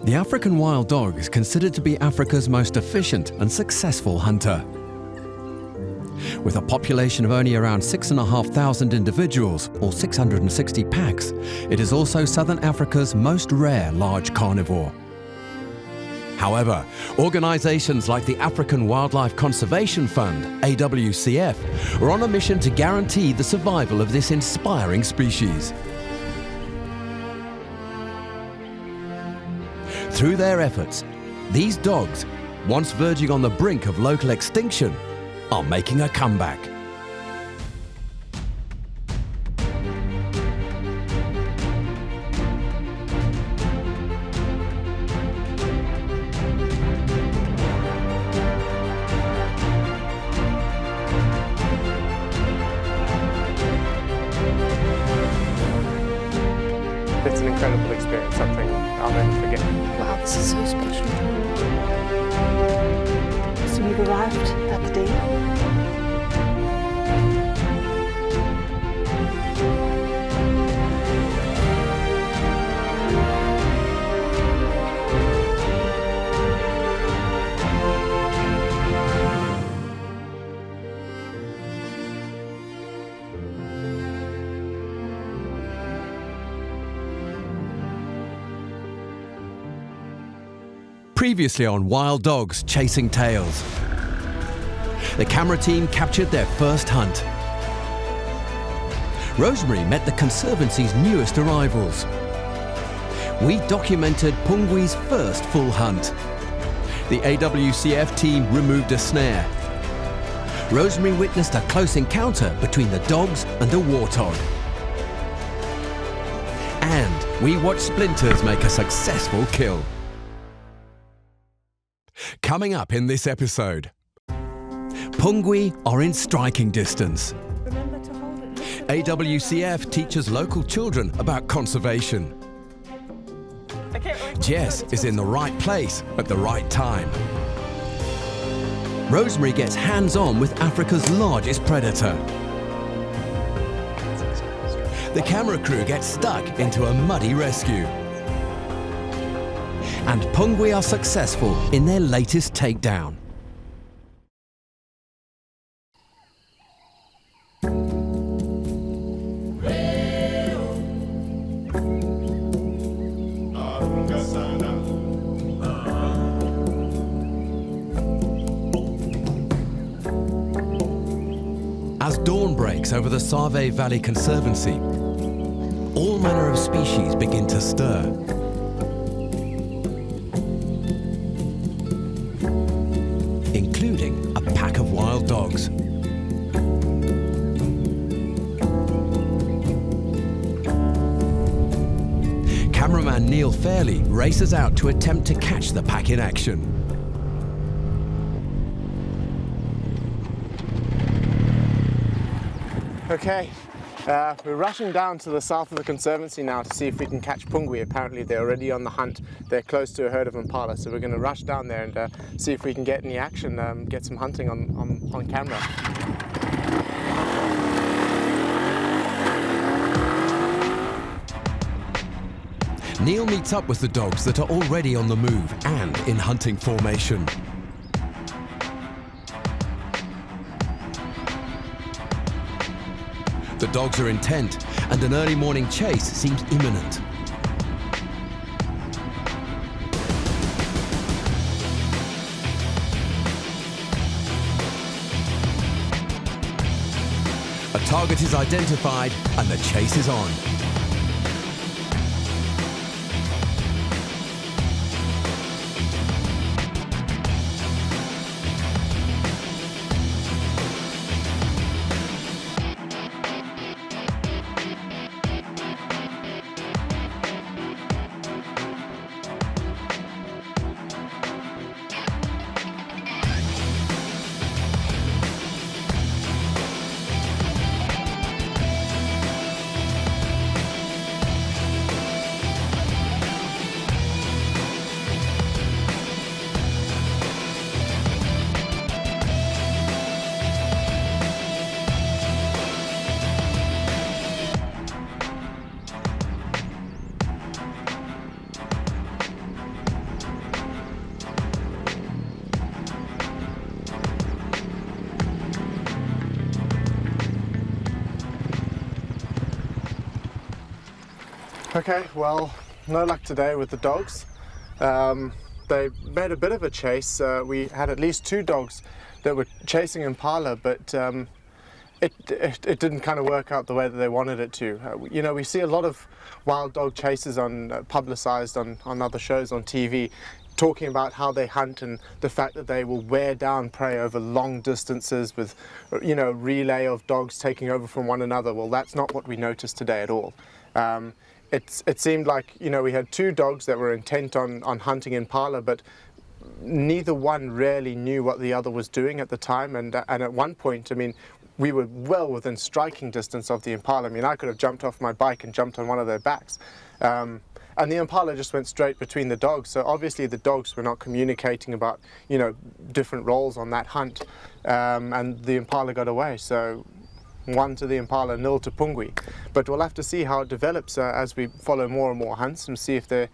The African wild dog is considered to be Africa's most efficient and successful hunter. With a population of only around 6,500 individuals, or 660 packs, it is also Southern Africa's most rare large carnivore. However, organisations like the African Wildlife Conservation Fund, AWCF, are on a mission to guarantee the survival of this inspiring species. Through their efforts, these dogs, once verging on the brink of local extinction, are making a comeback. It's an incredible experience, something I'll never forget. Wow, this is so special. So we've arrived at the day. Previously on Wild Dogs Chasing Tails, the camera team captured their first hunt. Rosemary met the Conservancy's newest arrivals. We documented Pungwi's first full hunt. The AWCF team removed a snare. Rosemary witnessed a close encounter between the dogs and a warthog. And we watched Splinters make a successful kill. Coming up in this episode, Pungwi are in striking distance. AWCF teaches local children about conservation. Jess is in the right place at the right time. Rosemary gets hands-on with Africa's largest predator. The camera crew gets stuck into a muddy rescue. And Pungwi are successful in their latest takedown. As dawn breaks over the Save Valley Conservancy, all manner of species begin to stir. Including a pack of wild dogs. Cameraman Neil Fairley races out to attempt to catch the pack in action. Okay, we're rushing down to the south of the Conservancy now to see if we can catch Pungwi. Apparently they're already on the hunt. They're close to a herd of impala, so we're going to rush down there and see if we can get any action, get some hunting on camera. Neil meets up with the dogs that are already on the move and in hunting formation. The dogs are intent, and an early morning chase seems imminent. A target is identified, and the chase is on. Okay, well, no luck today with the dogs. They made a bit of a chase. We had at least 2 dogs that were chasing impala, but it didn't kind of work out the way that they wanted it to. You know, we see a lot of wild dog chases publicized on other shows on TV, talking about how they hunt and the fact that they will wear down prey over long distances with, you know, relay of dogs taking over from one another. Well, that's not what we noticed today at all. It seemed like, you know, we had 2 dogs that were intent on hunting impala, but neither one really knew what the other was doing at the time. And at one point, I mean, we were well within striking distance of the impala. I mean, I could have jumped off my bike and jumped on one of their backs. And the impala just went straight between the dogs. So obviously the dogs were not communicating about, you know, different roles on that hunt. And the impala got away. So 1 to the impala, 0 to Pungwi. But we'll have to see how it develops as we follow more and more hunts and see if there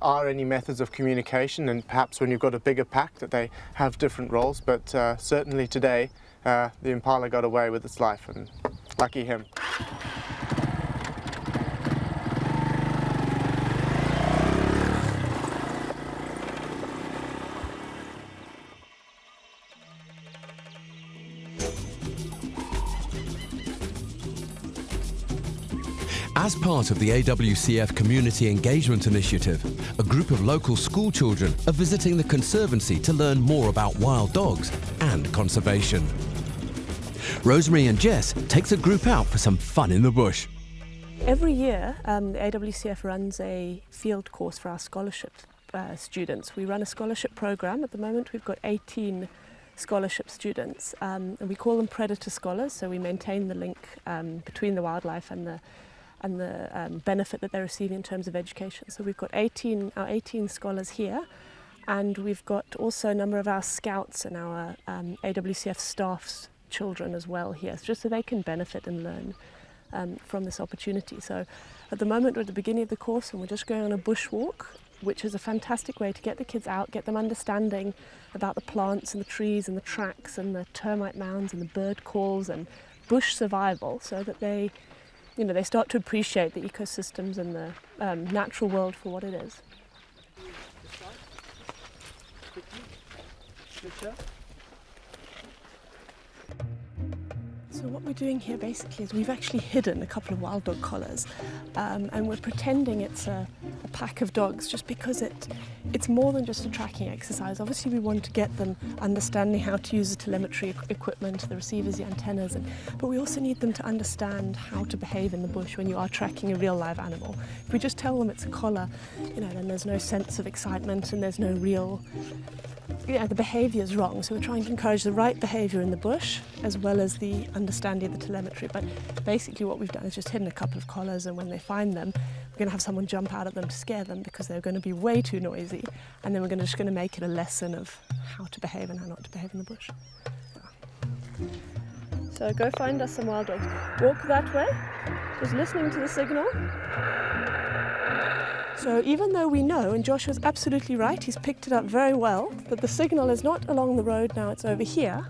are any methods of communication, and perhaps when you've got a bigger pack that they have different roles. But certainly today the impala got away with its life, and lucky him. As part of the AWCF Community Engagement Initiative, a group of local school children are visiting the Conservancy to learn more about wild dogs and conservation. Rosemary and Jess take the group out for some fun in the bush. Every year, the AWCF runs a field course for our scholarship students. We run a scholarship program. At the moment, we've got 18 scholarship students, and we call them predator scholars, so we maintain the link between the wildlife and the benefit that they're receiving in terms of education. So we've got our 18 scholars here, and we've got also a number of our scouts and our AWCF staff's children as well here, just so they can benefit and learn from this opportunity. So at the moment we're at the beginning of the course and we're just going on a bushwalk, which is a fantastic way to get the kids out, get them understanding about the plants and the trees and the tracks and the termite mounds and the bird calls and bush survival, so that they start to appreciate the ecosystems and the natural world for what it is. So what we're doing here basically is we've actually hidden a couple of wild dog collars, and we're pretending it's a pack of dogs, just because it's more than just a tracking exercise. Obviously we want to get them understanding how to use the telemetry equipment, the receivers, the antennas, but we also need them to understand how to behave in the bush when you are tracking a real live animal. If we just tell them it's a collar, then there's no sense of excitement and there's no real, the behaviour is wrong. So we're trying to encourage the right behaviour in the bush as well as the understanding of the telemetry. But basically what we've done is just hidden a couple of collars, and when they find them, we're going to have someone jump out at them to scare them because they're going to be way too noisy, and then we're just going to make it a lesson of how to behave and how not to behave in the bush. So go find us some wild dogs. Walk that way, just listening to the signal. So even though we know, and Joshua's absolutely right, he's picked it up very well, that the signal is not along the road now, it's over here,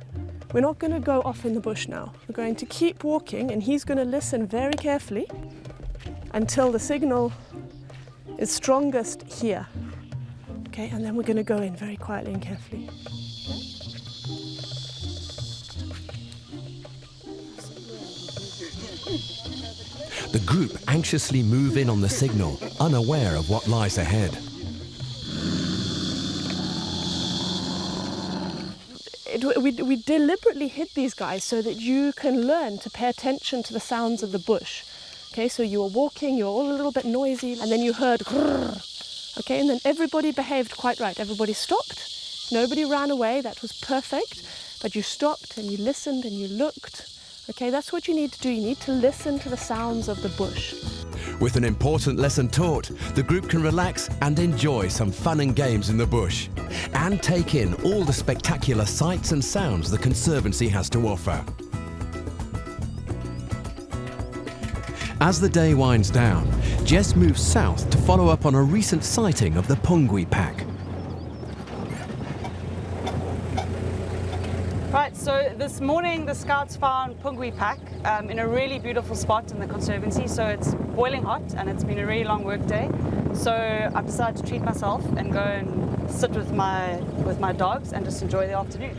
we're not going to go off in the bush now. We're going to keep walking, and he's going to listen very carefully until the signal is strongest here. Okay, and then we're going to go in very quietly and carefully. The group anxiously move in on the signal, unaware of what lies ahead. We deliberately hid these guys so that you can learn to pay attention to the sounds of the bush. Okay, so you were walking, you were all a little bit noisy, and then you heard grrr. Okay, and then everybody behaved quite right. Everybody stopped, nobody ran away, that was perfect, but you stopped and you listened and you looked. Okay, that's what you need to do. You need to listen to the sounds of the bush. With an important lesson taught, the group can relax and enjoy some fun and games in the bush, and take in all the spectacular sights and sounds the Conservancy has to offer. As the day winds down, Jess moves south to follow up on a recent sighting of the Pungwi pack. Right, So this morning the Scouts found Pungwe pack in a really beautiful spot in the Conservancy. So it's boiling hot and it's been a really long work day. So I've decided to treat myself and go and sit with my dogs and just enjoy the afternoon.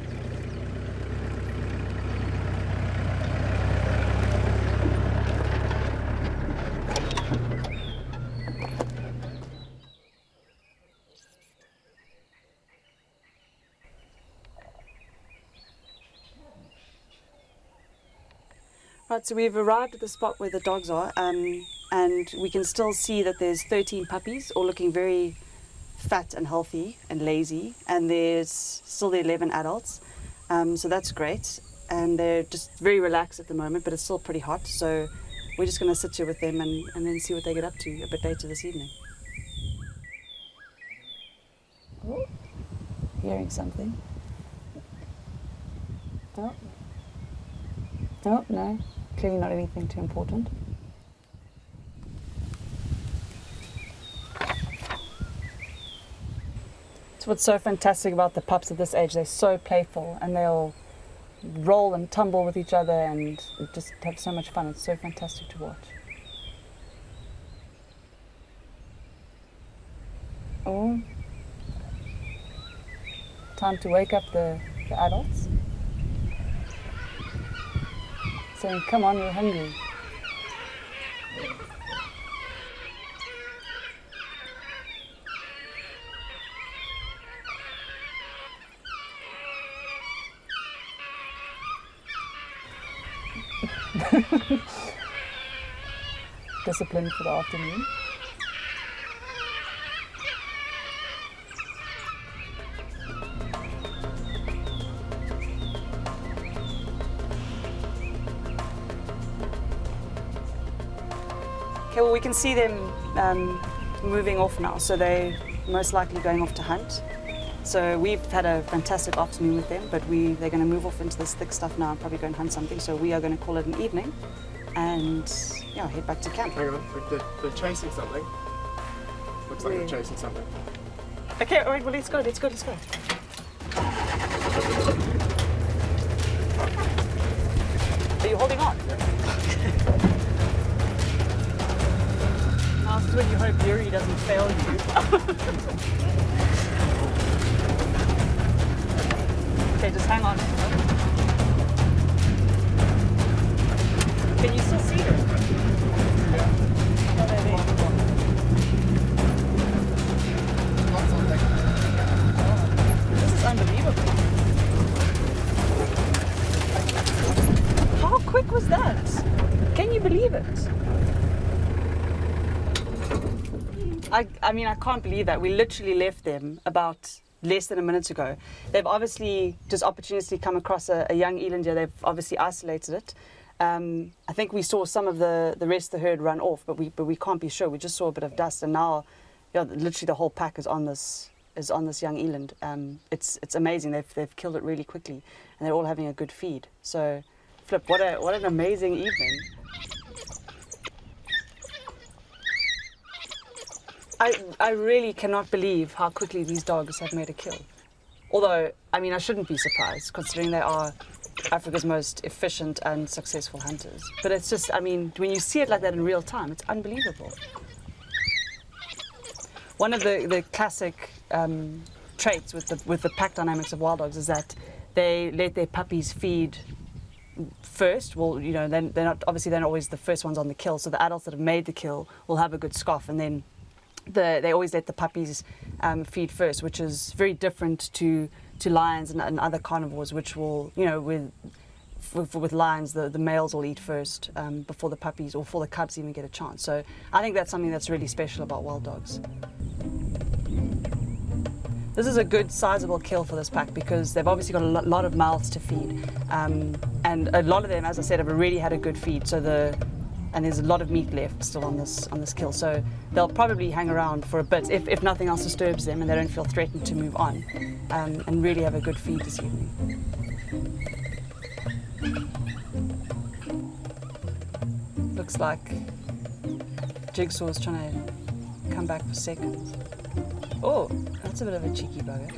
Right, so we've arrived at the spot where the dogs are, and we can still see that there's 13 puppies, all looking very fat and healthy and lazy, and there's still the 11 adults, so that's great, and they're just very relaxed at the moment, but it's still pretty hot, so we're just going to sit here with them and then see what they get up to a bit later this evening. Oh, hearing something. Oh. Oh, no. Clearly not anything too important. It's what's so fantastic about the pups at this age. They're so playful and they'll roll and tumble with each other and just have so much fun. It's so fantastic to watch. Oh. Time to wake up the adults. Saying, come on, we're hungry. Discipline for the afternoon. Okay, well, we can see them moving off now, so they're most likely going off to hunt. So we've had a fantastic afternoon with them, but they're going to move off into this thick stuff now and probably go and hunt something. So we are going to call it an evening and yeah, head back to camp. Hang on, they're chasing something. Looks like they're chasing something. Okay, all right, well, let's go. Are you holding on? Now this is when you hope Yuri doesn't fail you. Okay, just hang on. Can you still see her? Oh, there. This is unbelievable. How quick was that? Can you believe it? I mean, I can't believe that. We literally left them about less than a minute ago. They've obviously just opportunistically come across a young eland. They've obviously isolated it. I think we saw some of the rest of the herd run off, but we can't be sure. We just saw a bit of dust, and now, yeah, literally the whole pack is on this young eland. It's amazing. They've killed it really quickly, and they're all having a good feed. So, Flip, what an amazing evening. I really cannot believe how quickly these dogs have made a kill. Although, I mean, I shouldn't be surprised, considering they are Africa's most efficient and successful hunters. But it's just, I mean, when you see it like that in real time, it's unbelievable. One of the classic traits with the pack dynamics of wild dogs is that they let their puppies feed first. Well, you know, they're not always the first ones on the kill. So the adults that have made the kill will have a good scoff, and then they always let the puppies feed first, which is very different to lions and other carnivores, which will, you know, with lions, the males will eat first before the puppies or before the cubs even get a chance. So I think that's something that's really special about wild dogs. This is a good sizable kill for this pack because they've obviously got a lot of mouths to feed, and a lot of them, as I said, have already had a good feed. So and there's a lot of meat left still on this kill, so they'll probably hang around for a bit if nothing else disturbs them and they don't feel threatened to move on, and really have a good feed this evening. Looks like Jigsaw's trying to come back for seconds. Oh, that's a bit of a cheeky bugger.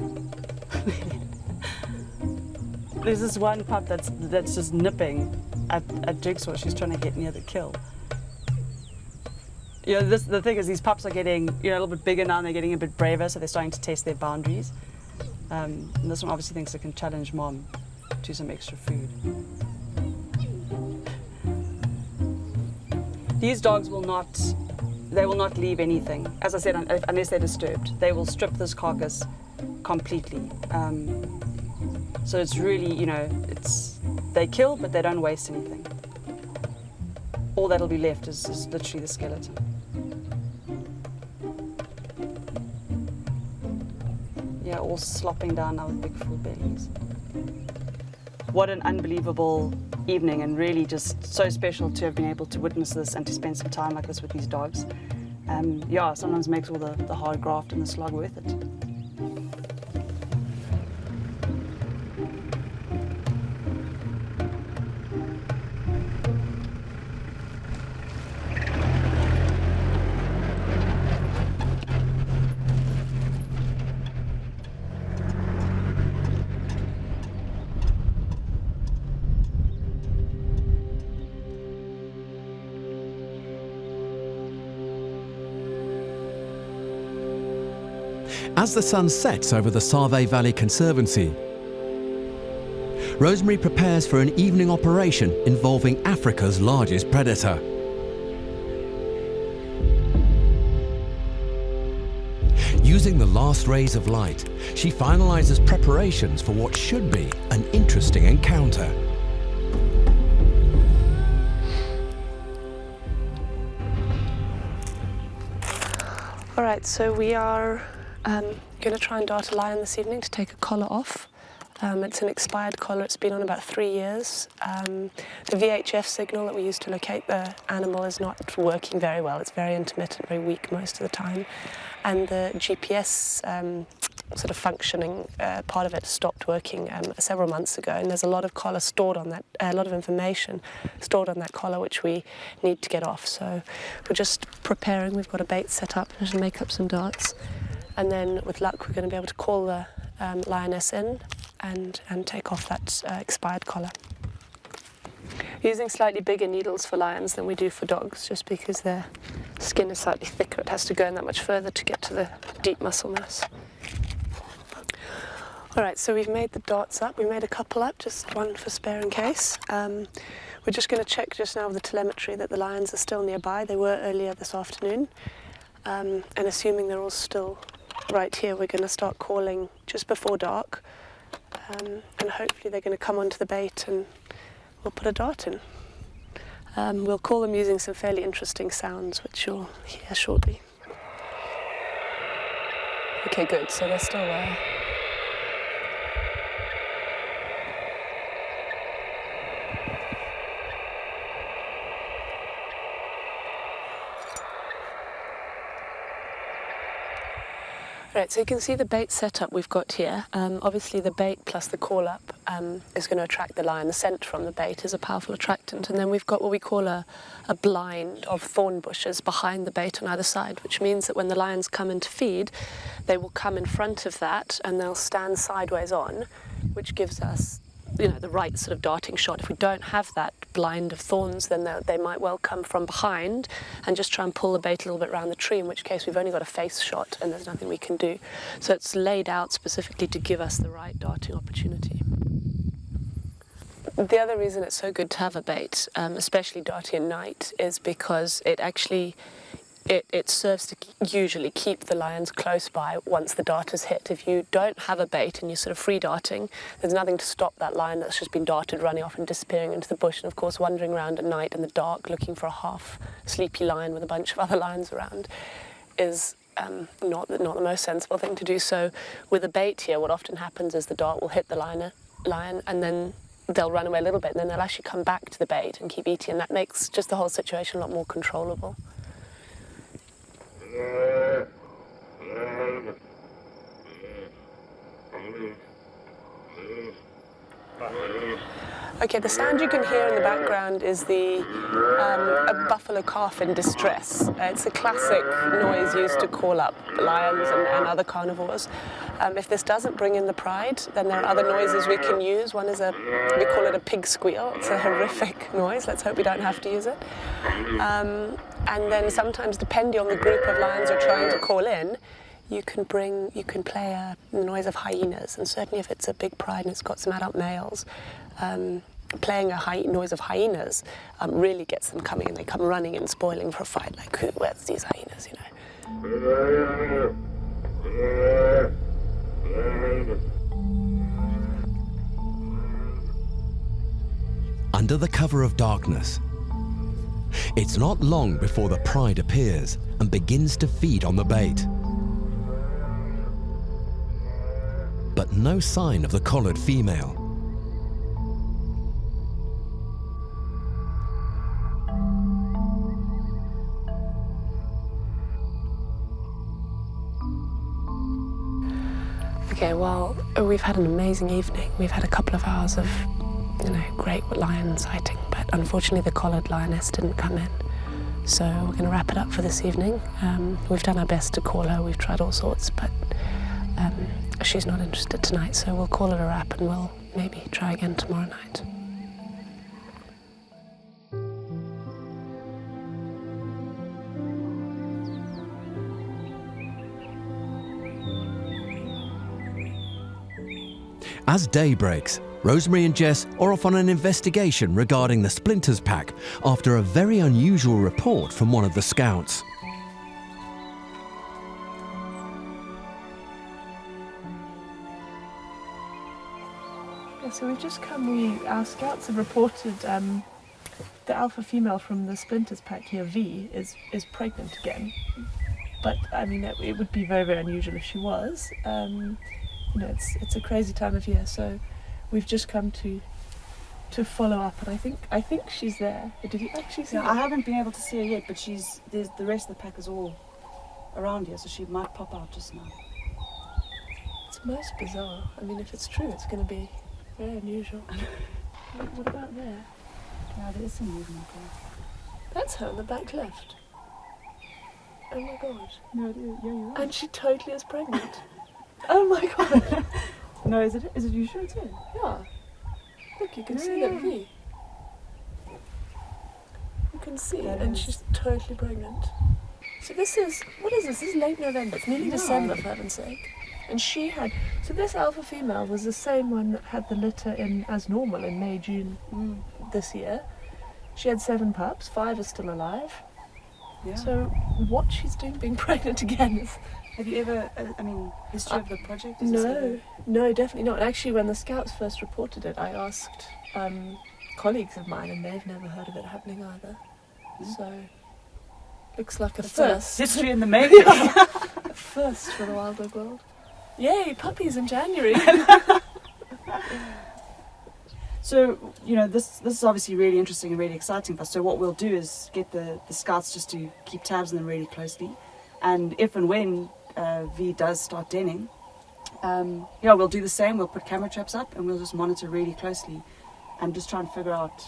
There's this one pup that's just nipping at Jigsaw. She's trying to get near the kill. You know, the thing is, these pups are getting, you know, a little bit bigger now, and they're getting a bit braver, so they're starting to test their boundaries. And this one obviously thinks it can challenge mom to some extra food. These dogs will not leave anything. As I said, unless they're disturbed. They will strip this carcass completely. So it's really, you know, they kill, but they don't waste anything. All that'll be left is literally the skeleton. Yeah, all slopping down now with big full bellies. What an unbelievable evening, and really just so special to have been able to witness this and to spend some time like this with these dogs. Yeah, sometimes makes all the hard graft and the slog worth it. As the sun sets over the Save Valley Conservancy, Rosemary prepares for an evening operation involving Africa's largest predator. Using the last rays of light, she finalizes preparations for what should be an interesting encounter. All right, so we are going to try and dart a lion this evening to take a collar off. It's an expired collar. It's been on about 3 years. The VHF signal that we use to locate the animal is not working very well. It's very intermittent, very weak most of the time. And the GPS sort of functioning part of it stopped working several months ago. And there's a lot of collar stored on that, a lot of information stored on that collar which we need to get off. So we're just preparing. We've got a bait set up. We're going to make up some darts. And then with luck, we're going to be able to call the lioness in and take off that expired collar. Using slightly bigger needles for lions than we do for dogs, just because their skin is slightly thicker. It has to go in that much further to get to the deep muscle mass. All right, so we've made the darts up. We made a couple up, just one for spare in case. We're just going to check just now with the telemetry that the lions are still nearby. They were earlier this afternoon. And assuming they're all still right here, we're going to start calling just before dark. And hopefully they're going to come onto the bait and we'll put a dart in. We'll call them using some fairly interesting sounds, which you'll hear shortly. Okay, good, so they're still there. Right, so you can see the bait setup we've got here. Obviously the bait plus the call up is going to attract the lion. The scent from the bait is a powerful attractant. And then we've got what we call a blind of thorn bushes behind the bait on either side, which means that when the lions come in to feed, they will come in front of that and they'll stand sideways on, which gives us, you know, the right sort of darting shot. If we don't have that blind of thorns, then they might well come from behind and just try and pull the bait a little bit around the tree, in which case we've only got a face shot and there's nothing we can do. So it's laid out specifically to give us the right darting opportunity. The other reason it's so good to have a bait, especially darting at night, is because it actually it serves to usually keep the lions close by once the dart is hit. If you don't have a bait and you're sort of free darting, there's nothing to stop that lion that's just been darted running off and disappearing into the bush, and of course wandering around at night in the dark looking for a half sleepy lion with a bunch of other lions around is not the most sensible thing to do. So with a bait here, what often happens is the dart will hit the lion and then they'll run away a little bit and then they'll actually come back to the bait and keep eating, and that makes just the whole situation a lot more controllable. Okay, the sound you can hear in the background is a buffalo calf in distress. It's a classic noise used to call up lions and other carnivores. If this doesn't bring in the pride, then there are other noises we can use. One is we call it a pig squeal. It's a horrific noise. Let's hope we don't have to use it. And then sometimes, depending on the group of lions you're trying to call in, you can play the noise of hyenas, and certainly if it's a big pride and it's got some adult males, playing a noise of hyenas really gets them coming, and they come running and spoiling for a fight. Like, where's these hyenas, you know? Under the cover of darkness, it's not long before the pride appears and begins to feed on the bait. But no sign of the collared female. Okay, well, we've had an amazing evening. We've had a couple of hours of, great lion sighting, but unfortunately the collared lioness didn't come in. So we're going to wrap it up for this evening. We've done our best to call her. We've tried all sorts, but she's not interested tonight, so we'll call it a wrap and we'll maybe try again tomorrow night. As day breaks, Rosemary and Jess are off on an investigation regarding the Splinters pack after a very unusual report from one of the scouts. Yeah, so we've just come, our scouts have reported the alpha female from the Splinters pack here, V, is pregnant again. But I mean, it would be very, very unusual if she was. It's a crazy time of year, so we've just come to follow up, and I think she's there. Did you actually see her? I haven't been able to see her yet, but the rest of the pack is all around here, so she might pop out just now. It's most bizarre. I mean, if it's true, it's going to be very unusual. What about there? Yeah, there is some movement there. That's her in the back left. Oh my god. No, it is. Yeah, you're right. And she totally is pregnant. Oh my god. No, is it you sure it's her? Yeah. Look, you can see Yeah. that V. You can see, That and is. she's totally pregnant. So what is this? This is late November. It's nearly December, for heaven's sake. And so this alpha female was the same one that had the litter in as normal in May, June this year. She had 7 pups, 5 are still alive. Yeah. So what she's doing being pregnant again is... Have you ever, history of the project? No, definitely not. Actually, when the scouts first reported it, I asked colleagues of mine, and they've never heard of it happening either. So, looks like a first. History in the making. A first for the wild dog world. Yay, puppies in January. So, this is obviously really interesting and really exciting for us. So what we'll do is get the scouts just to keep tabs on them really closely. And if and when V does start denning, we'll do the same. We'll put camera traps up and we'll just monitor really closely and just try and figure out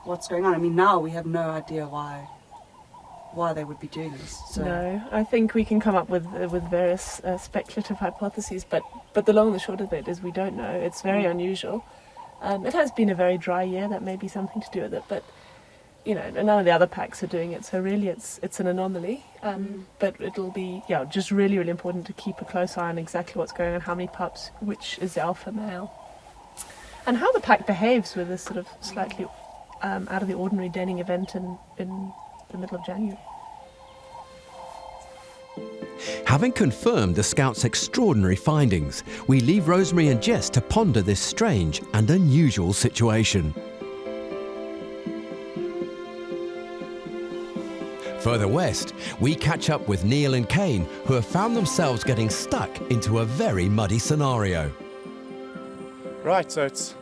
what's going on. I mean, now we have no idea why they would be doing this. So. No, I think we can come up with various speculative hypotheses, but the long and the short of it is we don't know. It's very unusual. It has been a very dry year. That may be something to do with it, but none of the other packs are doing it, so really it's an anomaly. But it'll be just really, really important to keep a close eye on exactly what's going on, how many pups, which is the alpha male, and how the pack behaves with this sort of slightly out of the ordinary denning event in the middle of January. Having confirmed the scouts' extraordinary findings, we leave Rosemary and Jess to ponder this strange and unusual situation. Further west, we catch up with Neil and Kane, who have found themselves getting stuck into a very muddy scenario. Right, so it's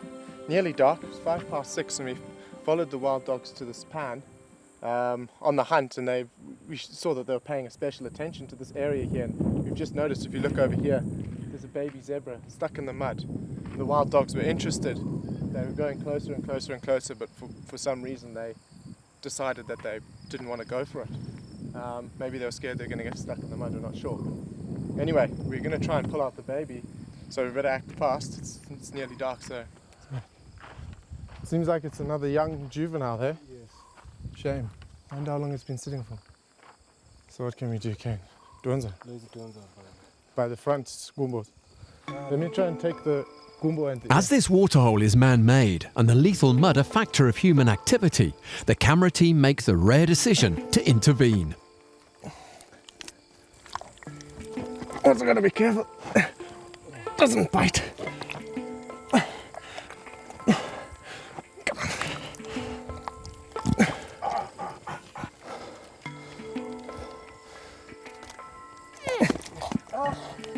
nearly dark. It's 6:05, and we've followed the wild dogs to this pan on the hunt, and we saw that they were paying a special attention to this area here. And we've just noticed, if you look over here, there's a baby zebra stuck in the mud. The wild dogs were interested they were going closer and closer and closer, but for some reason they decided that they didn't want to go for it. Maybe they were scared they're going to get stuck in the mud, we're not sure. Anyway, we're going to try and pull out the baby, so we better act fast. It's nearly dark, so... Seems like it's another young juvenile there. Yes. Shame. I wonder how long it's been sitting for. So what can we do, Kane? Duanza? By the front, Gumbo. Let me try and take the Gumbo and the... As this waterhole is man-made and the lethal mud a factor of human activity, the camera team makes the rare decision to intervene. Also gotta be careful. Doesn't bite.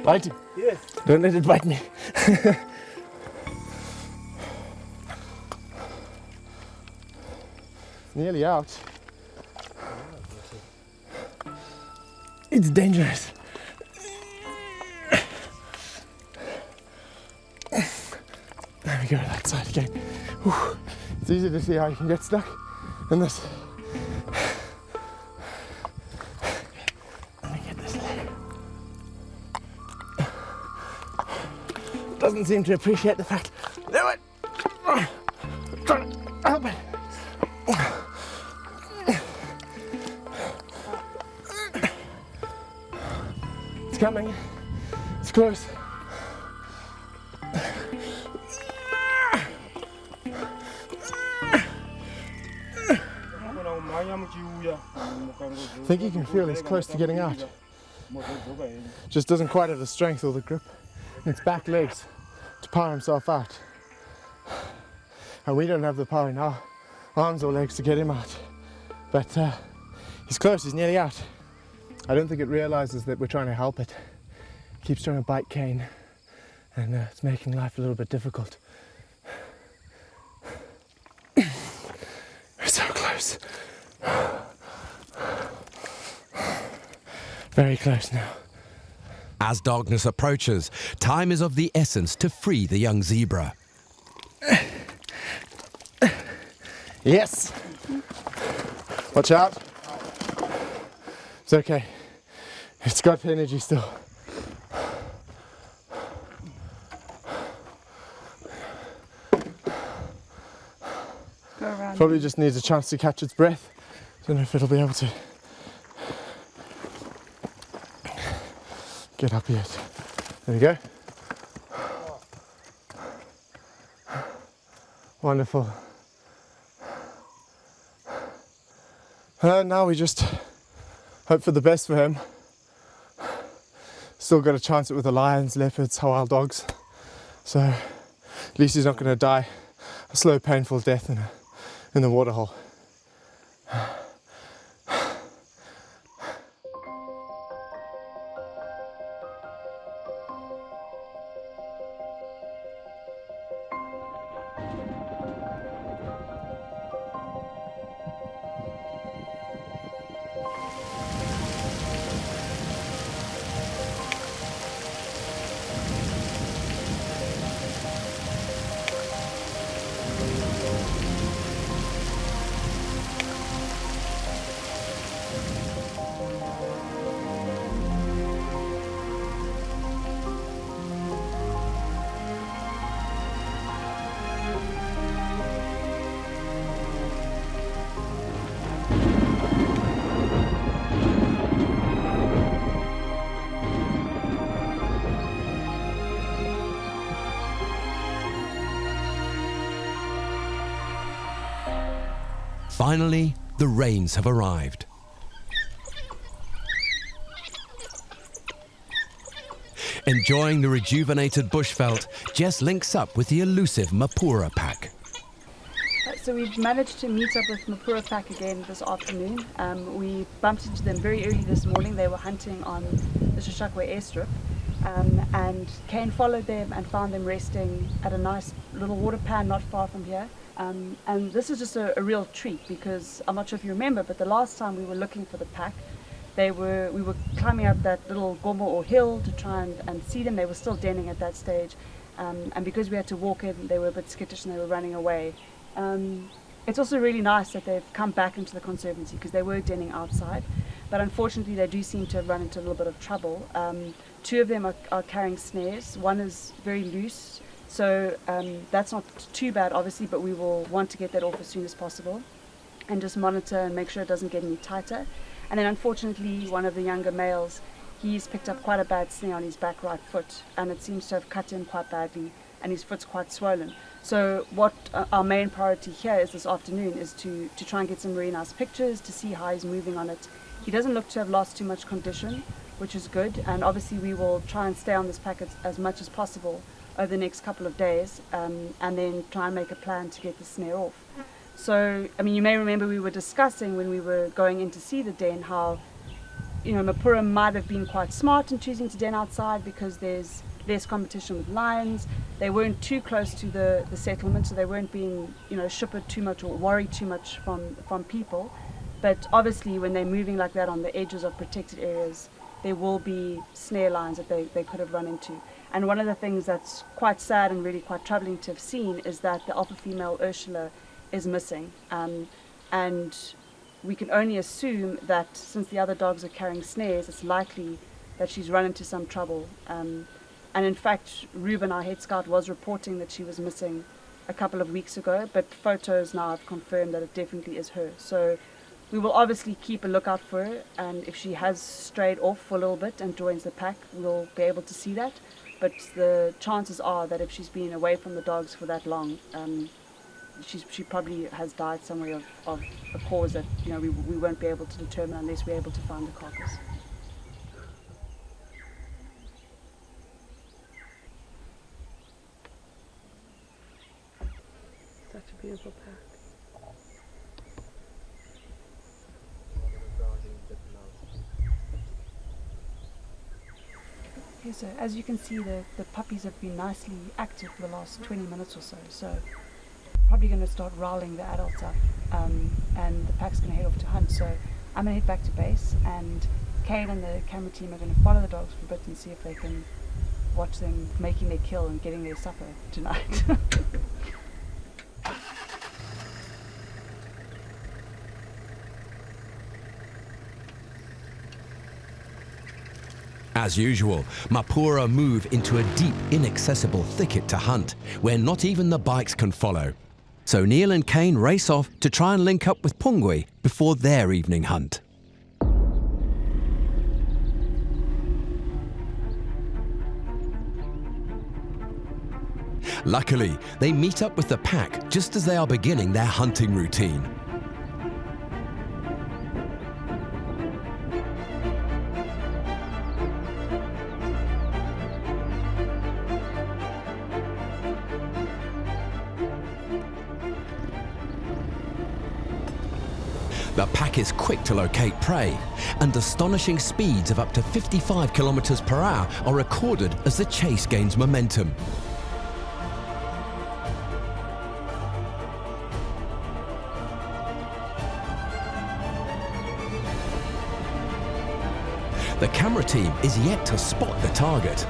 Bite him. Yes. Don't let it bite me. It's nearly out. It's dangerous. There we go, that side again. Whew. It's easy to see how you can get stuck in this. Let me get this leg. Doesn't seem to appreciate the fact. Do it! Try to help it. It's coming. It's close. I think you can feel he's close to getting out. Just doesn't quite have the strength or the grip in its back legs to power himself out. And we don't have the power in our arms or legs to get him out. But he's close, he's nearly out. I don't think it realizes that we're trying to help it. It keeps trying to bite Kane, and it's making life a little bit difficult. We're so close. Very close now. As darkness approaches, time is of the essence to free the young zebra. Yes! Watch out. It's okay. It's got energy still. Go around. Probably just needs a chance to catch its breath. Don't know if it'll be able to get up yet. There we go. Wonderful. Now we just hope for the best for him. Still got a chance with the lions, leopards, wild dogs. So at least he's not going to die a slow, painful death in the waterhole. Finally, the rains have arrived. Enjoying the rejuvenated bushveld, Jess links up with the elusive Mapura pack. So we've managed to meet up with Mapura pack again this afternoon. We bumped into them very early this morning. They were hunting on the Shashakwa airstrip. And Kane followed them and found them resting at a nice little water pan not far from here. And this is just a real treat, because I'm not sure if you remember, but the last time we were looking for the pack, we were climbing up that little gomo or hill to try and see them. They were still denning at that stage, and because we had to walk in, they were a bit skittish and they were running away. It's also really nice that they've come back into the conservancy because they were denning outside, but unfortunately they do seem to have run into a little bit of trouble. Two of them are carrying snares. One is very loose, so that's not too bad obviously, but we will want to get that off as soon as possible and just monitor and make sure it doesn't get any tighter. And then unfortunately one of the younger males, he's picked up quite a bad snare on his back right foot, and it seems to have cut in quite badly, and his foot's quite swollen. So what our main priority here is this afternoon is to try and get some really nice pictures to see how he's moving on it. He doesn't look to have lost too much condition, which is good, and obviously we will try and stay on this pack as much as possible over the next couple of days, and then try and make a plan to get the snare off. So, I mean, you may remember we were discussing when we were going in to see the den how, you know, Mapura might have been quite smart in choosing to den outside because there's less competition with lions. They weren't too close to the settlement, so they weren't being, you know, shippered too much or worried too much from people. But obviously when they're moving like that on the edges of protected areas, there will be snare lines that they could have run into. And one of the things that's quite sad and really quite troubling to have seen is that the alpha female Ursula is missing. And we can only assume that since the other dogs are carrying snares, it's likely that she's run into some trouble. And in fact, Ruben, our head scout, was reporting that she was missing a couple of weeks ago, but photos now have confirmed that it definitely is her. So we will obviously keep a lookout for her, and if she has strayed off for a little bit and joins the pack, we'll be able to see that. But the chances are that if she's been away from the dogs for that long, she probably has died somewhere of a cause that, you know, we won't be able to determine unless we're able to find the carcass. Such a beautiful pack. Okay, so as you can see, the puppies have been nicely active for the last 20 minutes or so. So probably going to start roweling the adults up, and the pack's going to head off to hunt. So I'm going to head back to base, and Kate and the camera team are going to follow the dogs for a bit and see if they can watch them making their kill and getting their supper tonight. As usual, Mapura move into a deep, inaccessible thicket to hunt, where not even the bikes can follow. So Neil and Kane race off to try and link up with Pungwe before their evening hunt. Luckily, they meet up with the pack just as they are beginning their hunting routine. The pack is quick to locate prey, and astonishing speeds of up to 55 kilometers per hour are recorded as the chase gains momentum. The camera team is yet to spot the target.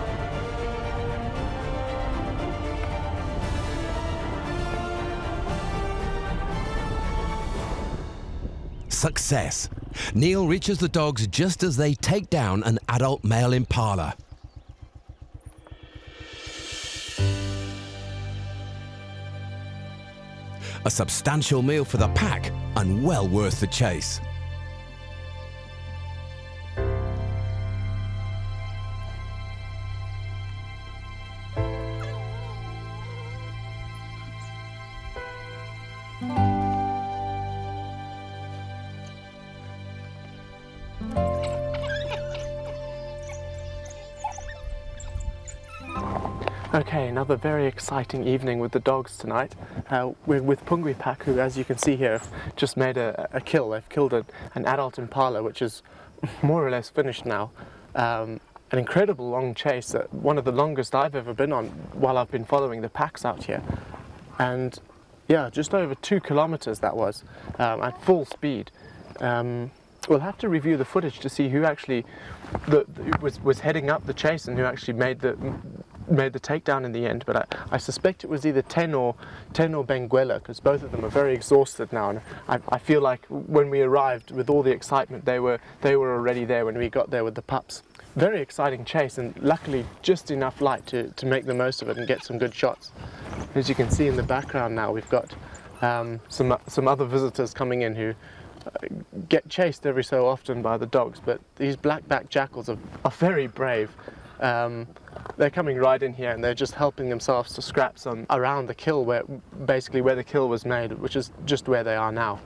Success. Neil reaches the dogs just as they take down an adult male impala. A substantial meal for the pack and well worth the chase. Okay, another very exciting evening with the dogs tonight. We're with Pungwe Pack, who, as you can see here, have just made a kill. They've killed an adult impala, which is more or less finished now. An incredible long chase, one of the longest I've ever been on while I've been following the packs out here. And yeah, just over 2 kilometers that was, at full speed. We'll have to review the footage to see who actually was heading up the chase and who actually made made the takedown in the end, but I suspect it was either Ten or Benguela, because both of them are very exhausted now, and I feel like when we arrived with all the excitement, they were already there when we got there with the pups. Very exciting chase, and luckily just enough light to make the most of it and get some good shots. As you can see in the background now, we've got some other visitors coming in who get chased every so often by the dogs, but these black-backed jackals are very brave. They're coming right in here and they're just helping themselves to scraps around the kill, basically where the kill was made, which is just where they are now.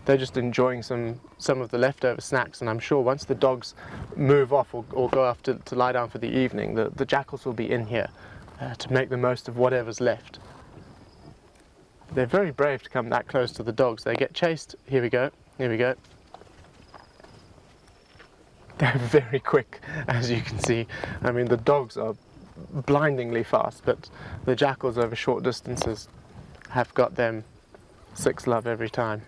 They're just enjoying some of the leftover snacks, and I'm sure once the dogs move off or go off to lie down for the evening, the jackals will be in here to make the most of whatever's left. They're very brave to come that close to the dogs. They get chased. Here we go. They're very quick, as you can see. I mean, the dogs are blindingly fast, but the jackals over short distances have got them 6 love every time.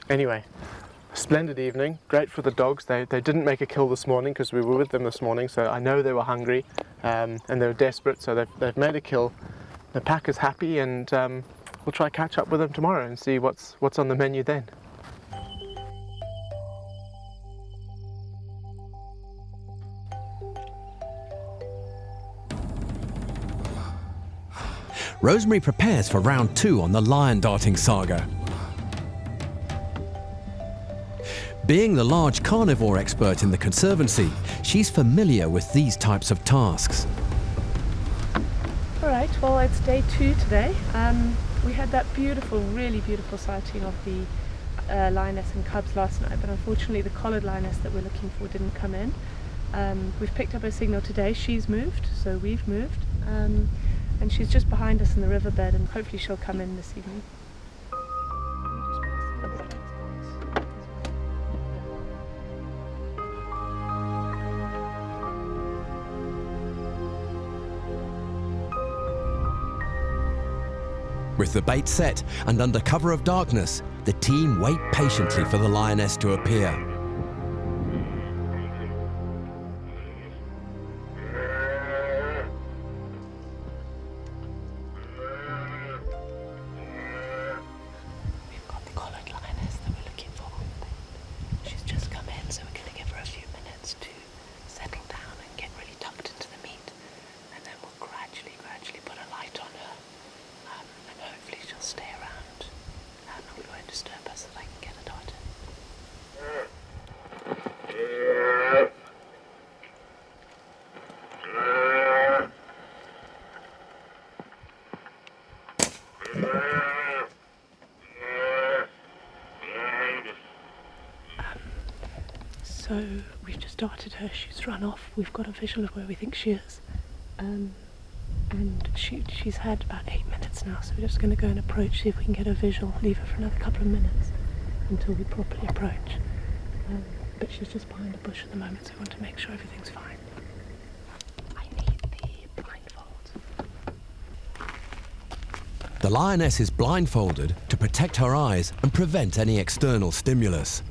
Anyway, splendid evening, great for the dogs. They didn't make a kill this morning because we were with them this morning, so I know they were hungry and they were desperate, so they've made a kill. The pack is happy, and we'll try catch up with them tomorrow and see what's on the menu then. Rosemary prepares for round 2 on the lion darting saga. Being the large carnivore expert in the Conservancy, she's familiar with these types of tasks. All right, well, it's day 2 today. We had that really beautiful sighting of the lioness and cubs last night, but unfortunately the collared lioness that we're looking for didn't come in. We've picked up her signal today. She's moved, so we've moved. And she's just behind us in the riverbed, and hopefully she'll come in this evening. With the bait set and under cover of darkness, the team wait patiently for the lioness to appear. We've got the collared lioness that we're looking for. She's just come in, so we're going to give her a few minutes to settle down and get really tucked into the meat, and then we'll gradually put a light on her. And hopefully she'll stay around and we won't disturb her so they can get a dot. So we've just darted her, she's run off, we've got a visual of where we think she is. And she's had about 8 minutes now, so we're just going to go and approach, see if we can get a visual, leave her for another couple of minutes until we properly approach. But she's just behind a bush at the moment, so we want to make sure everything's fine. I need the blindfold. The lioness is blindfolded to protect her eyes and prevent any external stimulus.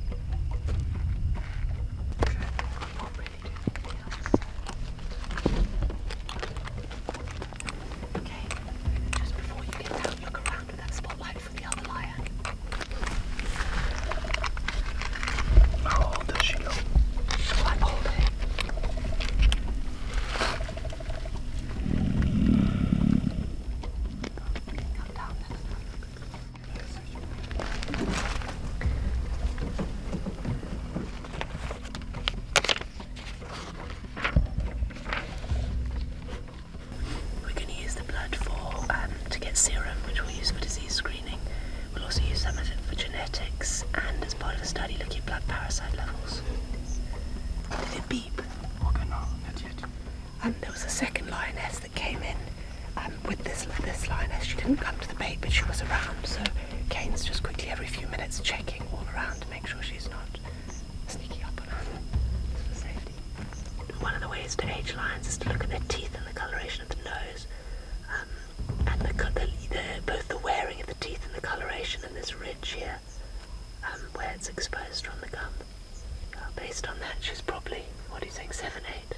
Serum, which we'll use for disease screening. We'll also use some of it for genetics and as part of a study looking at blood parasite levels. Did it beep? Okay, no, not yet. There was a second lioness that came in with this lioness. She didn't come to the bait, but she was around, so Kane's just quickly every few minutes checking all around to make sure she's not sneaking up on her for safety. One of the ways to age lions is to look at their teeth and the coloration of the nose. And both the wearing of the teeth and the coloration and this ridge here, where it's exposed from the gum. Based on that, she's probably, what do you think, 7, 8?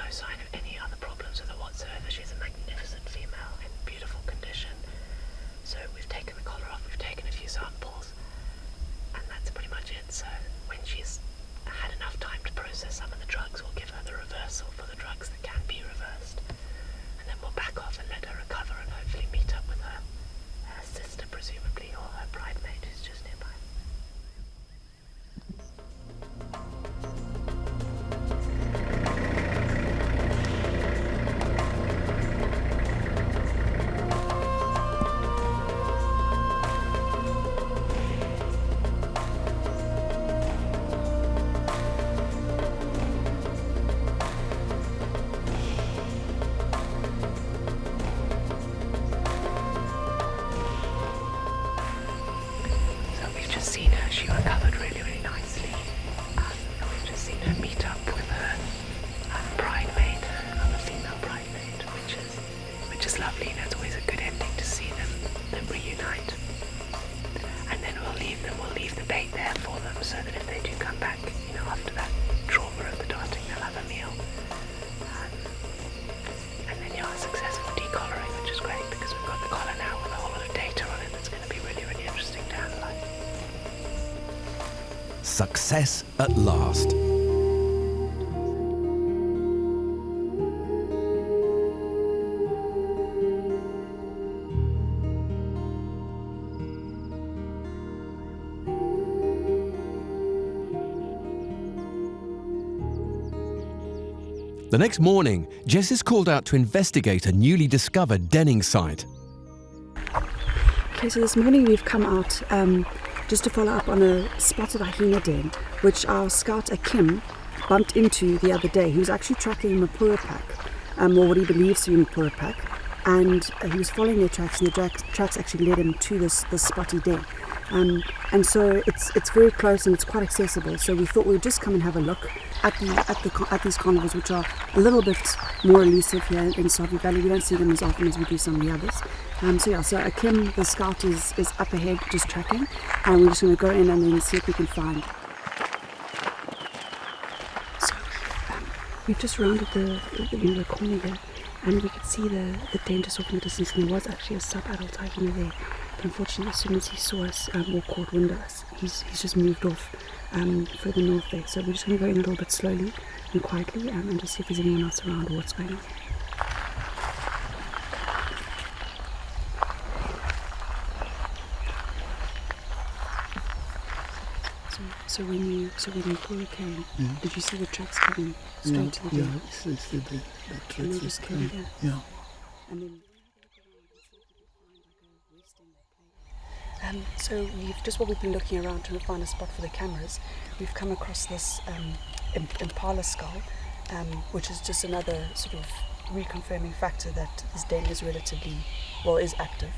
no sign of any other problems with her whatsoever. She's a magnificent female in beautiful condition. So we've taken the collar off, we've taken a few samples, and that's pretty much it. So when she's had enough time to process some of the drugs, we'll give her the reversal for the drugs that can be reversed. And then we'll back off and let her recover and hopefully meet up with her sister, presumably, or her bridesmaid who's just nearby. Seen her, she recovered really, really nicely. We've just seen her meet up with her bridesmaid, another female bridesmaid, which is lovely. And it's always a good ending to see them reunite. And then we'll leave the bait there for them, so that if they do come back, after that trauma of the darting, they'll have a meal. And then a successful decollaring, which is great because we've got the collar now with a whole lot of data on it. That's going to be really, really interesting to analyse. Success at last. The next morning, Jess is called out to investigate a newly discovered denning site. Okay, so this morning we've come out just to follow up on a spotted hyena den, which our scout Akim bumped into the other day. He was actually tracking Mapura pack, or what he believes to be Mapura pack, and he was following their tracks, and the tracks actually led him to this spotty den. And so it's very close and it's quite accessible. So we thought we'd just come and have a look at these carnivores, which are a little bit more elusive here in Sabi Valley. We don't see them as often as we do some of the others. So Akim, the scout, is up ahead just tracking, and we're just going to go in and then see if we can find. So we've just rounded the corner here, and we could see the den just off in the distance, and there was actually a sub-adult hyena there. But unfortunately, as soon as he saw us or caught wind of us, he's just moved off further north there. So we're just going to go in a little bit slowly and quietly and just see if there's anyone else around or what's going on. So when Mapura came, did you see the tracks coming straight to the den? Yeah, I see the tracks. And they just came here? Yeah. And then so we've been looking around trying to find a spot for the cameras. We've come across this impala skull, which is just another sort of reconfirming factor that this den is is active.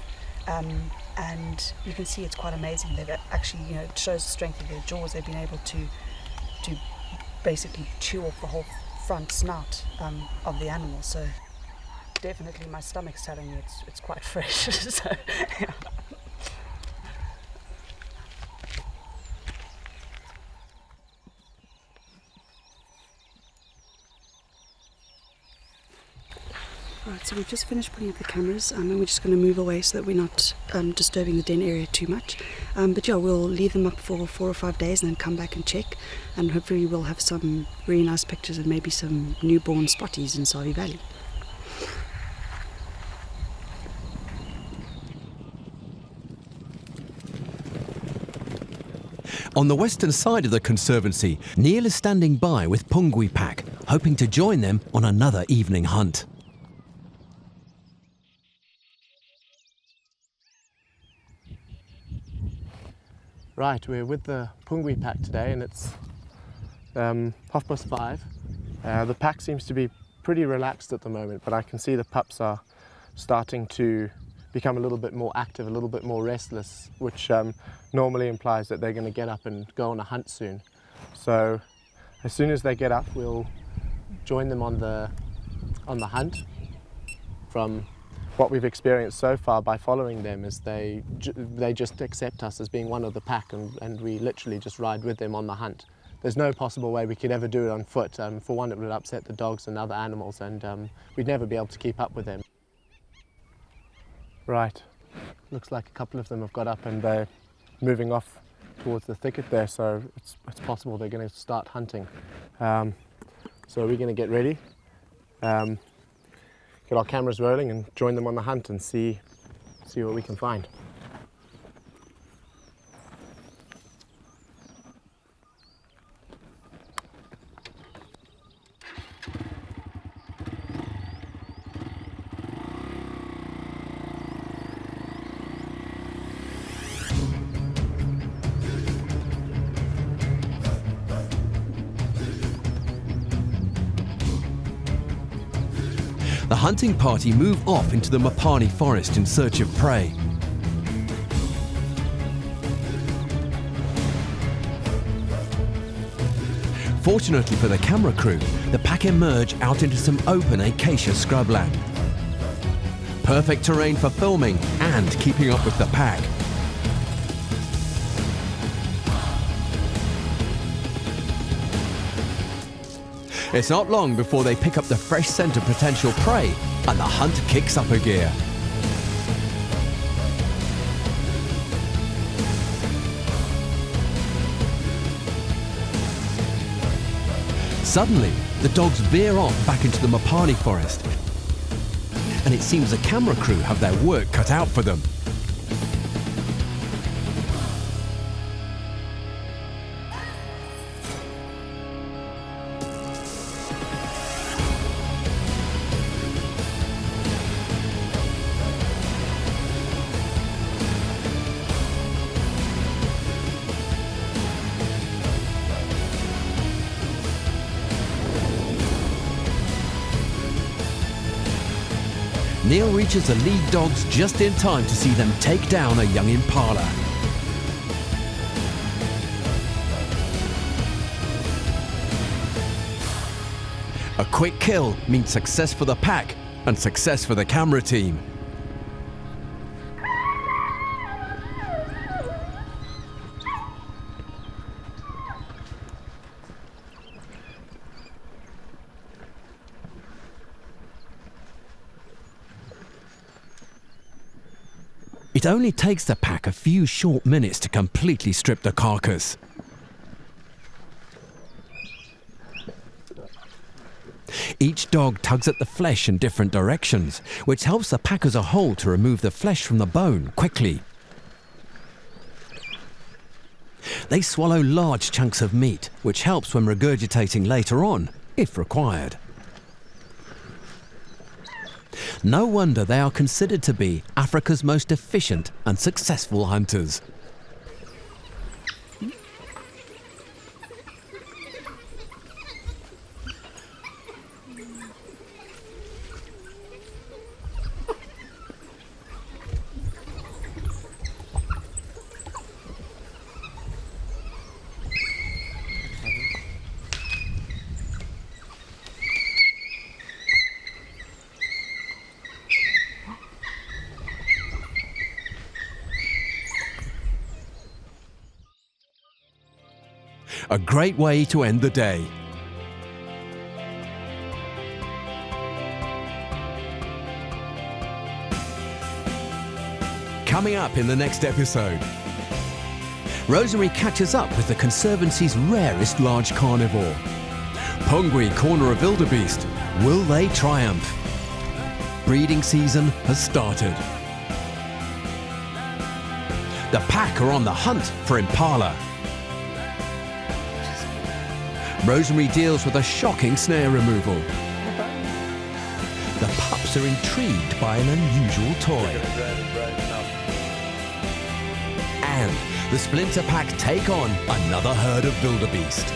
And you can see it's quite amazing. They've actually, it shows the strength of their jaws. They've been able to basically chew off the whole front snout of the animal. So definitely my stomach's telling me it's quite fresh. So, yeah. Right, so we've just finished putting up the cameras and we're just going to move away so that we're not disturbing the den area too much. But yeah, we'll leave them up for 4 or 5 days and then come back and check, and hopefully we'll have some really nice pictures and maybe some newborn spotties in Sabi Valley. On the western side of the conservancy, Neil is standing by with Pungwi pack, hoping to join them on another evening hunt. Right, we're with the Pungwi pack today, and it's 5:30. The pack seems to be pretty relaxed at the moment, but I can see the pups are starting to become a little bit more active, a little bit more restless, which normally implies that they're going to get up and go on a hunt soon. So as soon as they get up, we'll join them on the hunt. From what we've experienced so far by following them is they just accept us as being one of the pack, and we literally just ride with them on the hunt. there's no possible way we could ever do it on foot. For one, it would upset the dogs and other animals, and we'd never be able to keep up with them. Right, looks like a couple of them have got up and they're moving off towards the thicket there, so it's possible they're going to start hunting. So we're going to get ready, get our cameras rolling and join them on the hunt and see what we can find. The hunting party move off into the Mopani forest in search of prey. Fortunately for the camera crew, the pack emerge out into some open acacia scrubland. Perfect terrain for filming and keeping up with the pack. It's not long before they pick up the fresh scent of potential prey and the hunt kicks up a gear. Suddenly, the dogs veer off back into the Mopani forest, and it seems the camera crew have their work cut out for them. Neil reaches the lead dogs just in time to see them take down a young impala. A quick kill means success for the pack and success for the camera team. It only takes the pack a few short minutes to completely strip the carcass. Each dog tugs at the flesh in different directions, which helps the pack as a whole to remove the flesh from the bone quickly. They swallow large chunks of meat, which helps when regurgitating later on, if required. No wonder they are considered to be Africa's most efficient and successful hunters. A great way to end the day. Coming up in the next episode, Rosemary catches up with the Conservancy's rarest large carnivore. Pungwe corner of wildebeest. Will they triumph? Breeding season has started. The pack are on the hunt for impala. Rosemary deals with a shocking snare removal. The pups are intrigued by an unusual toy. And the Splinter Pack take on another herd of wildebeest.